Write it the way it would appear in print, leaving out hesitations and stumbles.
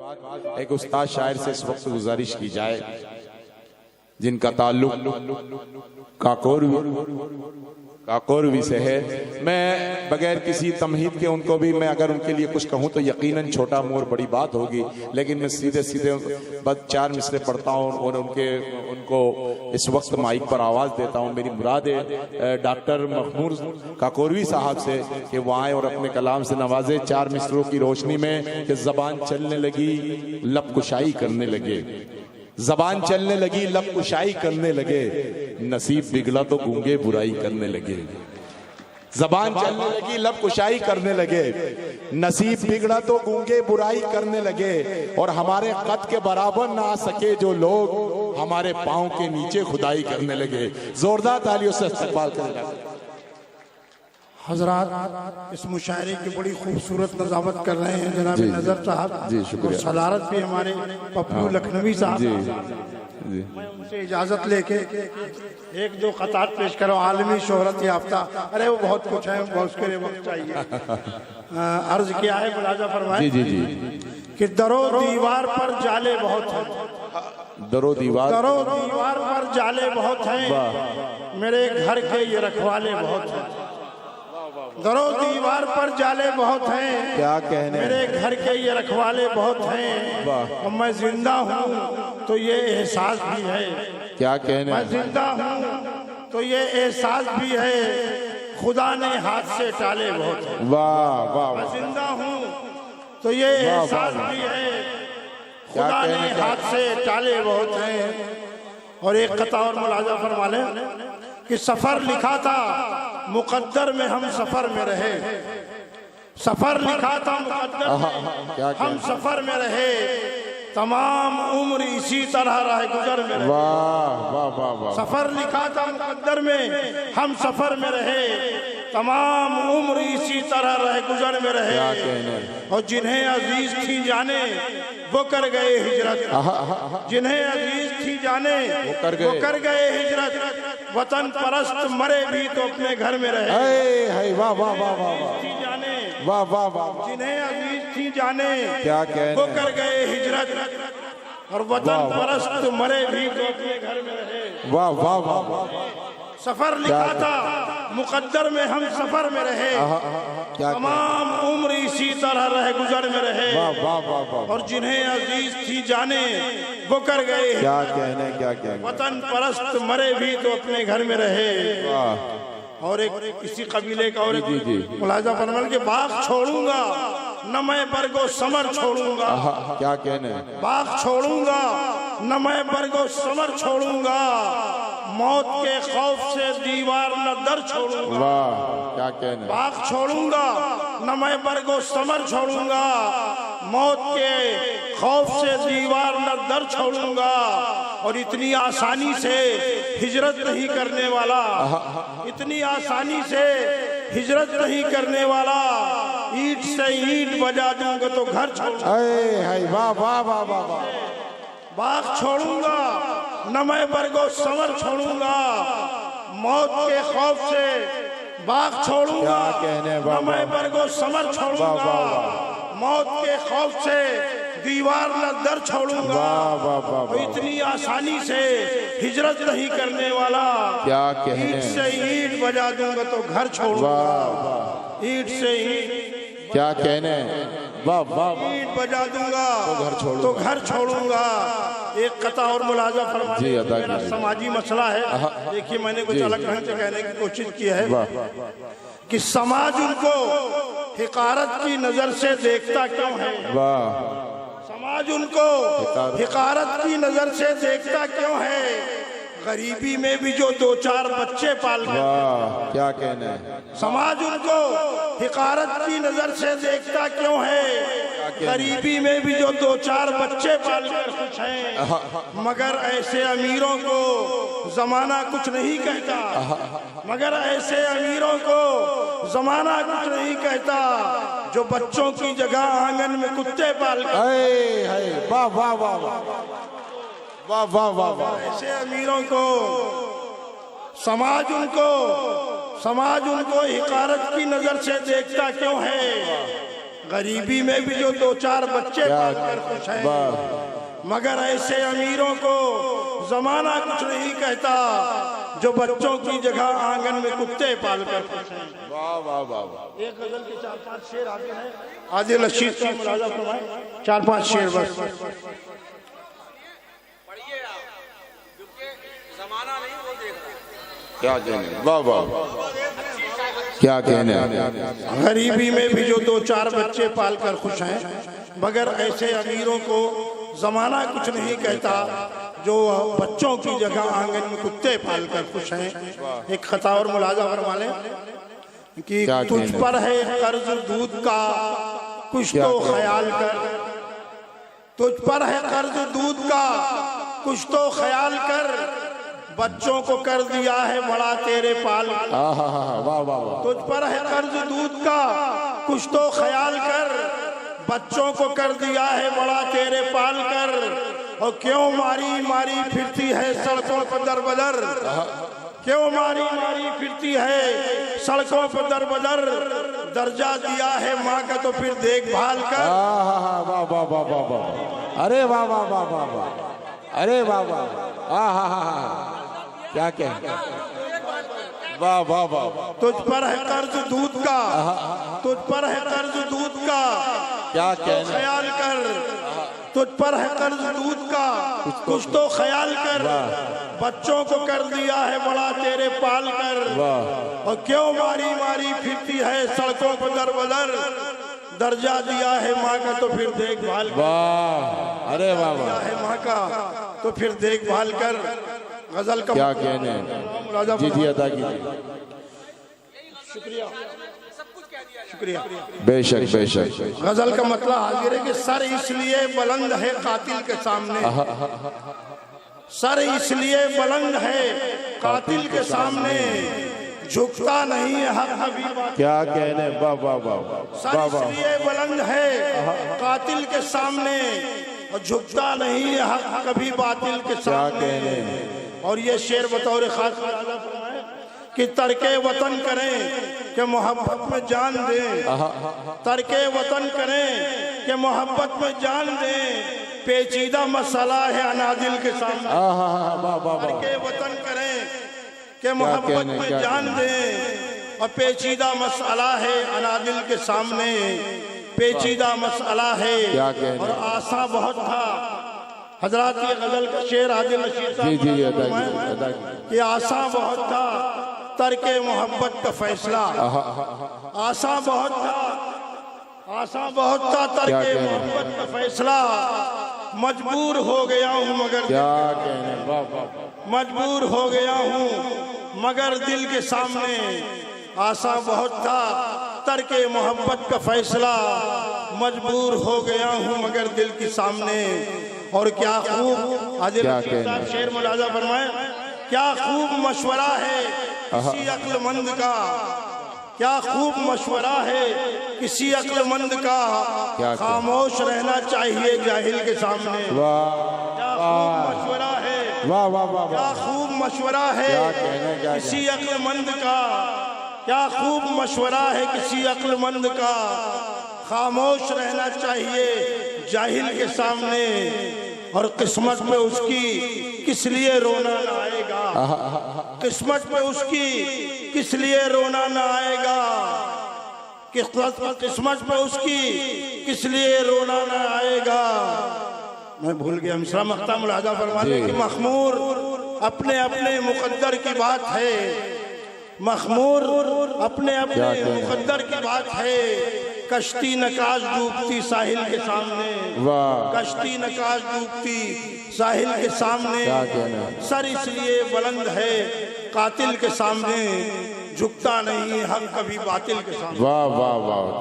ایک استاد شاعر سے اس وقت گزارش کی جائے جن کا تعلق کاکوروی سے ہے. میں بغیر کسی تمہید کے ان کو بھی میں اگر ان کے لیے کچھ کہوں تو یقیناً چھوٹا مور بڑی بات ہوگی، لیکن میں سیدھے بس 4 مصرے پڑھتا ہوں اور ان کو اس وقت مائک پر آواز دیتا ہوں. میری مراد ہے ڈاکٹر مخمور کاکوروی صاحب سے کہ وہ آئیں اور اپنے کلام سے نوازے 4 مصروں کی روشنی میں کہ زبان چلنے لگی لب کشائی کرنے لگے، زبان چلنے لگی لب کشائی کرنے لگے، نصیب بگڑا تو گونگے برائی کرنے لگے. زبان چلنے لگی لب کشائی کرنے لگے، نصیب بگڑا تو گونگے برائی کرنے لگے، اور ہمارے قد کے برابر نہ آ سکے جو لوگ ہمارے پاؤں کے نیچے خدائی کرنے لگے. زوردار تالیوں سے استقبال کریں. حضرات اس مشاعرے کی بڑی خوبصورت نظامت کر رہے ہیں جناب نظر صاحب، اور صدارت بھی ہمارے پپلو لکھنوی صاحب. میں ان سے اجازت لے کے 1-2 قطعات پیش کروں. عالمی شہرت یافتہ، ارے وہ بہت کچھ ہے، اس کے لیے وقت چاہیے. عرض کیا ہے ملاحظہ فرمائیں کہ درو دیوار پر جالے بہت ہیں، درو دیوار پر جالے بہت ہیں، میرے گھر کے یہ رکھوالے بہت ہیں. درو دیوار پر جالے بہت ہیں، کیا کہنے، میرے گھر کے یہ رکھوالے بہت ہیں، اور میں زندہ ہوں تو یہ احساس بھی ہے. کیا کہنے، میں زندہ ہوں تو یہ احساس بھی ہے، خدا نے ہاتھ سے ٹالے بہت ہیں. واہ واہ، میں زندہ ہوں تو یہ احساس بھی ہے، خدا نے ہاتھ سے ٹالے بہت ہیں. اور ایک قطعہ اور ملاحظہ فرما لیں کہ سفر لکھا تھا مقدر میں ہم سفر میں رہے، سفر لکھا تھا مقدر میں ہم سفر میں رہے، تمام عمر اسی طرح راہ گزر میں رہے. واہ واہ واہ، سفر لکھا تھا مقدر میں ہم سفر میں رہے، تمام عمر اسی طرح راہ گزر میں رہے. اور جنہیں عزیز تھی جانے وہ کر گئے ہجرت، جنہیں عزیز تھی جانے وہ کر گئے ہجرت، وطن پرست مرے بھی تو اپنے گھر میں رہے. واہ واہ واہ واہ، واہ واہ واہ، جنہیں عزیز تھی جانے کیا کہنے، وہ کر گئے ہجرت، اور وطن پرست مرے بھی تو اپنے گھر میں رہے. واہ واہ واہ. سفر لکھا تھا مقدر میں ہم سفر میں رہے، تمام عمر اسی طرح رہ گزر میں رہے، اور جنہیں عزیز تھی جانے وہ کر گئے، کیا کہنے، کیا کہنے، وطن پرست مرے بھی تو اپنے گھر میں رہے. اور ایک اسی قبیلے کا اور ایک ملاحظہ فرمائیں کہ باغ چھوڑوں گا نہ میں برگ و ثمر چھوڑوں گا. کیا کہنے، باغ چھوڑوں گا نہ میں برگ و ثمر چھوڑوں گا، موت کے خوف سے دیوار نہ در چھوڑوں گا. واہ، کیا کہنے، باغ چھوڑوں گا نہ میں برگ و ثمر چھوڑوں گا، موت کے خوف سے دیوار نہ در چھوڑوں گا. اور اتنی آسانی سے ہجرت نہیں کرنے والا، اتنی آسانی سے ہجرت نہیں کرنے والا، اینٹ سے اینٹ بجا دوں گا تو گھر چھوڑوں گا. واہ واہ واہ واہ. باغ چھوڑوں گا نہ میں برگ و ثمر چھوڑوں گا، موت کے خوف سے باغ چھوڑوں گا نہ میں برگ و ثمر چھوڑوں گا، موت کے خوف سے دیوار نہ در چھوڑوں گا. اتنی آسانی سے ہجرت نہیں کرنے والا، کیا کہنے، اینٹ سے اینٹ بجا دوں گا تو گھر چھوڑوں گا. اینٹ سے اینٹ، کیا کہنے، واہ واہ، اینٹ بجا دوں گا تو گھر چھوڑوں گا. ایک قطعہ اور ملاحظہ فرمائیں، میرا سماجی مسئلہ ہے. دیکھیے میں نے کچھ الگ ڈھنگ سے کہنے کی کوشش کی ہے کہ سماج ان کو حقارت کی نظر سے دیکھتا کیوں ہے، سماج ان کو حقارت کی نظر سے دیکھتا کیوں ہے، غریبی میں بھی جو 2-4 بچے پال گئے. کیا کہنے، سماج ان کو حقارت کی نظر سے دیکھتا کیوں ہے، غریبی میں بھی جو 2-4 بچے پال کر خوش ہیں، مگر ایسے امیروں کو زمانہ کچھ نہیں کہتا، مگر ایسے امیروں کو زمانہ کچھ نہیں کہتا جو بچوں کی جگہ آنگن میں کتے پال کر. واہ واہ واہ واہ واہ واہ واہ. ایسے امیروں کو سماج ان کو حقارت کی نظر سے دیکھتا کیوں ہے، غریبی میں بھی جو 2-4 بچے پال کر خوش ہیں، مگر ایسے امیروں کو زمانہ کچھ نہیں کہتا جو بچوں کی جگہ آنگن میں کتے پال کر خوش ہیں۔ واہ واہ واہ واہ۔ ایک غزل کے 4-5 شعر آگے ہیں، عادل رشید کا ملاحظہ فرمائیں، 4-5 شعر بس۔ پڑھیے آپ، کیونکہ زمانہ نہیں وہ دیکھ رہا۔ کیا کہنے، واہ واہ، کیا کہنے۔ غریبی میں بھی جو 2-4 بچے پال کر خوش ہیں، مگر ایسے امیروں کو زمانہ کچھ نہیں کہتا جو بچوں کی جگہ آنگن میں کتے پال کر خوش ہیں۔ ایک خطا اور ملاحظہ فرما لیں کہ تجھ پر ہے قرض دودھ کا کچھ تو خیال کر، تجھ پر ہے قرض دودھ کا کچھ تو خیال کر، بچوں کو کر دیا ہے بڑا تیرے پال کر۔ تجھ پر ہے قرض دودھ کا کچھ تو خیال کر، بچوں کو کر دیا ہے بڑا تیرے پال کر، اور کیوں ماری ماری پھرتی ہے سڑکوں پر در بدر، کیوں ماری ماری پھرتی ہے سڑکوں پر در بدر، درجہ دیا ہے ماں کا تو پھر دیکھ بھال کر۔ ارے واہ واہ واہ واہ واہ، ارے واہ واہ، کیا کہیں، واہ واہ واہ۔ تجھ پر ہے قرض دودھ کا، تجھ پر ہے قرض دودھ کا کیا کہنا، خیال کر، تجھ پر ہے قرض دودھ کا کچھ تو خیال کر، بچوں کو کر دیا ہے بڑا تیرے پال کر، اور کیوں ماری ماری پھرتی ہے سڑکوں پر در بدر، درجہ دیا ہے ماں کا تو پھر دیکھ بھال کر۔ واہ، ارے واہ واہ، دیا ہے ماں کا تو پھر دیکھ بھال کر۔ غزل کا کیا کہنے، جی جی ادا کیجیے۔ شکریہ شکریہ، بے شک بے شک۔ غزل کا مطلب حاضر ہے کہ سر اس لیے بلند ہے قاتل کے سامنے، سر اس لیے بلند ہے قاتل کے سامنے، جھکتا نہیں ہے حق کبھی، کیا کہنے، واہ واہ واہ، سر اس لیے بلند ہے قاتل کے سامنے، اور جھکتا نہیں ہے حق کبھی باطل کے سامنے۔ اور یہ شعر بطور خاص کہ ترک وطن کریں کہ محبت میں جان دیں، ترک وطن کریں کہ محبت میں جان دیں، پیچیدہ مسئلہ ہے انادل کے سامنے۔ ترک وطن کریں کہ محبت میں جان دیں، اور پیچیدہ مسئلہ ہے انادل کے سامنے، پیچیدہ مسئلہ ہے اور آسان بہت تھا۔ حضرات یہ غزل کا شعر عادل رشید صاحب کہ آسان بہت تھا ترک محبت کا فیصلہ، آسان بہت تھا، آسان بہت تھا ترک محبت کا فیصلہ، مجبور ہو گیا ہوں مگر، کیا کہنے، مجبور ہو گیا ہوں مگر دل کے سامنے، آسان بہت تھا ترک محبت کا فیصلہ، مجبور ہو گیا ہوں مگر دل کے سامنے۔ اور کیا خوب عادل رشید صاحب شعر ملاحظہ فرمائیں، کیا خوب مشورہ ہے کسی عقل مند کا، کیا خوب مشورہ ہے کسی عقل مند کا، خاموش رہنا چاہیے جاہل کے سامنے۔ کیا خوب مشورہ ہے، کیا خوب مشورہ ہے کسی عقل مند کا، کیا خوب مشورہ ہے کسی عقل مند کا، خاموش رہنا چاہیے جاہل کے سامنے۔ اور قسمت میں اس کی کس لیے رونا نہ آئے گا، قسمت میں اس کی کس لیے رونا نہ آئے گا، قسمت میں اس کی کس لیے رونا نہ آئے گا۔ میں بھول گیا مصرع مقطع ملاحظہ فرمانے کہ مخمور اپنے اپنے مقدر کی بات ہے، مخمور اپنے اپنے مقدر کی بات ہے، کشتی نکاش ڈوبتی ساحل کے سامنے، کشتی نکاش ڈوبتی ساحل کے سامنے، سر اس لیے بلند ہے قاتل کے سامنے، جھکتا نہیں حق کبھی باطل کے سامنے۔ واہ واہ واہ۔